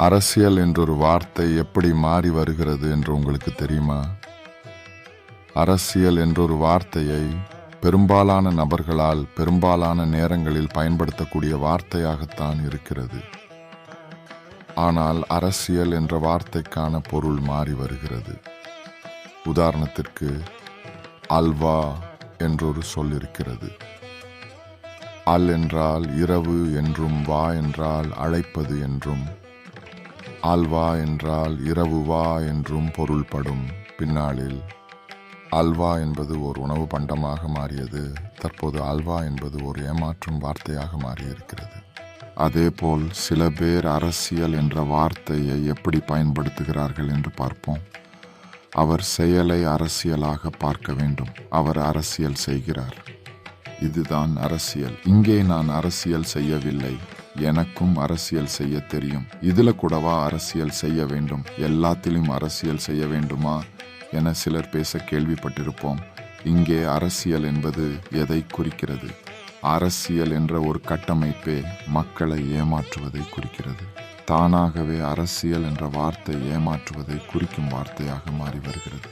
அரசியல் என்றொரு வார்த்தை எப்படி மாறி வருகிறது என்று உங்களுக்கு தெரியுமா? அரசியல் என்றொரு வார்த்தையை பெரும்பாலான நபர்களால் பெரும்பாலான நேரங்களில் பயன்படுத்தக்கூடிய வார்த்தையாகத்தான் இருக்கிறது. ஆனால் அரசியல் என்ற வார்த்தைக்கான பொருள் மாறி வருகிறது. உதாரணத்திற்கு அல்வா என்றொரு சொல் இருக்கிறது. அல் என்றால் இரவு என்றும் வா என்றால் அழைப்பது என்றும், அல்வா என்றால் இரவு வா என்றும் பொருள்படும். பின்னாளில் அல்வா என்பது ஒரு உணவு பண்டமாக மாறியது. தற்போது அல்வா என்பது ஒரு ஏமாற்றும் வார்த்தையாக மாறியிருக்கிறது. அதேபோல் சில பேர் அரசியல் என்ற வார்த்தையை எப்படி பயன்படுத்துகிறார்கள் என்று பார்ப்போம். அவர் செயலை அரசியலாக பார்க்க வேண்டும். அவர் அரசியல் செய்கிறார். இதுதான் அரசியல். இங்கே நான் அரசியல் செய்யவில்லை, எனக்கும் அரசியல் செய்ய தெரியும். இதுல கூடவா அரசியல் செய்ய வேண்டும்? எல்லாத்திலும் அரசியல் செய்ய வேண்டுமா என சிலர் பேச கேள்விப்பட்டிருப்போம். இங்கே அரசியல் என்பது எதை குறிக்கிறது? அரசியல் என்ற ஒரு கட்டமைப்பே மக்களை ஏமாற்றுவதை குறிக்கிறது. தானாகவே அரசியல் என்ற வார்த்தை ஏமாற்றுவதை குறிக்கும் வார்த்தையாக மாறி வருகிறது.